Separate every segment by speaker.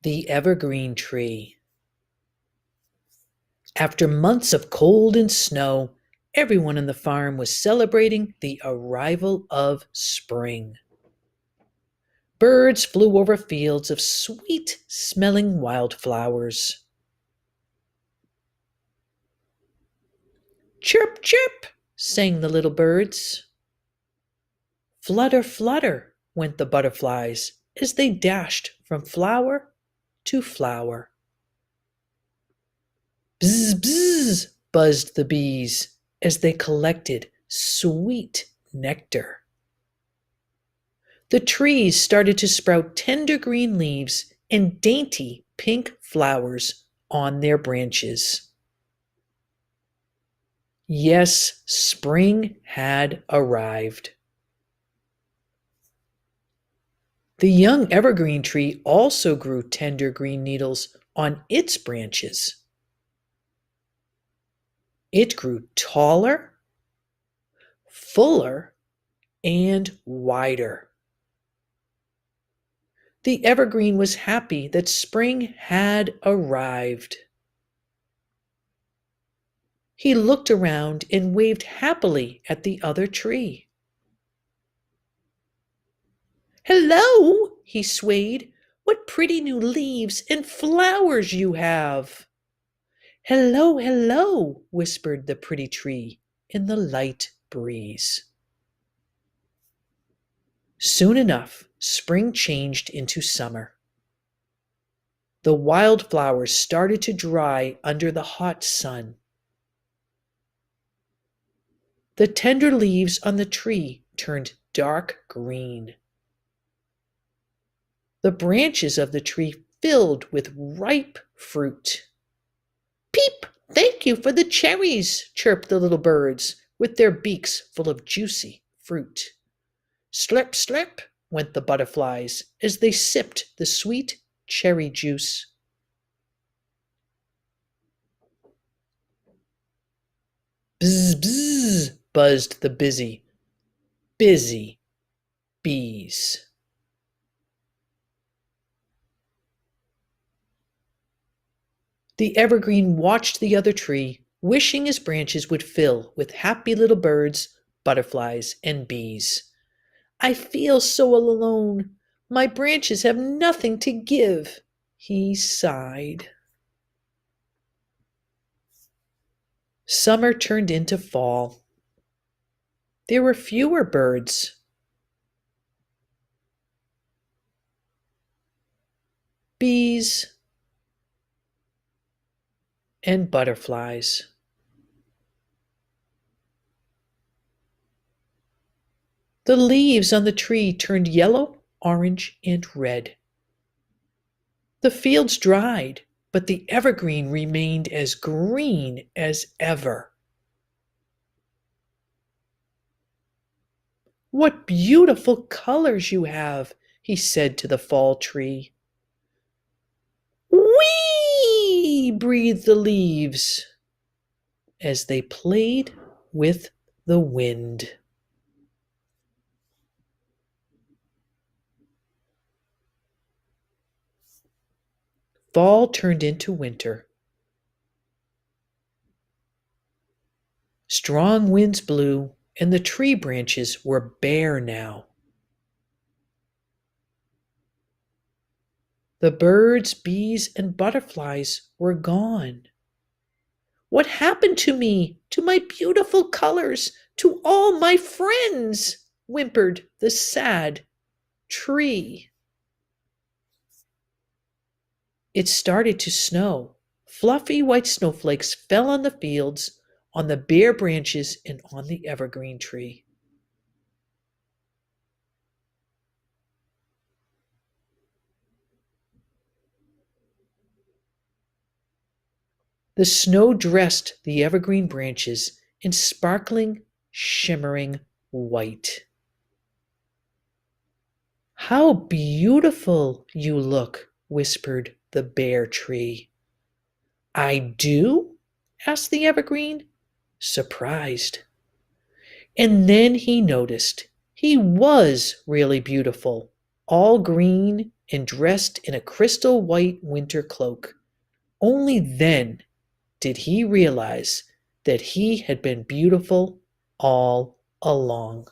Speaker 1: The evergreen tree. After months of cold and snow, everyone on the farm was celebrating the arrival of spring. Birds flew over fields of sweet smelling wildflowers. Chirp, chirp, sang the little birds. Flutter, flutter, went the butterflies as they dashed from flower to flower. Bzz, bzz, buzzed the bees as they collected sweet nectar. The trees started to sprout tender green leaves and dainty pink flowers on their branches. Yes, spring had arrived. The young evergreen tree also grew tender green needles on its branches. It grew taller, fuller, and wider. The evergreen was happy that spring had arrived. He looked around and waved happily at the other tree. Hello, he swayed. What pretty new leaves and flowers you have. Hello, hello, whispered the pretty tree in the light breeze. Soon enough, spring changed into summer. The wildflowers started to dry under the hot sun. The tender leaves on the tree turned dark green. The branches of the tree filled with ripe fruit. Peep, thank you for the cherries, chirped the little birds with their beaks full of juicy fruit. Slurp, slurp, went the butterflies as they sipped the sweet cherry juice. Bzz, bzz, buzzed the busy bees. The evergreen watched the other tree, wishing his branches would fill with happy little birds, butterflies, and bees. I feel so alone. My branches have nothing to give, he sighed. Summer turned into fall. There were fewer birds. Bees and butterflies. The leaves on the tree turned yellow, orange, and red. The fields dried, but the evergreen remained as green as ever. What beautiful colors you have, he said to the fall tree. Whee! Breathed the leaves as they played with the wind. Fall turned into winter. Strong winds blew, and the tree branches were bare now. The birds, bees, and butterflies were gone. What happened to me, to my beautiful colors, to all my friends? Whimpered the sad tree. It started to snow. Fluffy white snowflakes fell on the fields, on the bare branches, and on the evergreen tree. The snow dressed the evergreen branches in sparkling, shimmering white. How beautiful you look, whispered the bare tree. I do? Asked the evergreen, surprised. And then he noticed he was really beautiful, all green and dressed in a crystal white winter cloak. Only then did he realize that he had been beautiful all along.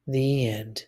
Speaker 1: The end.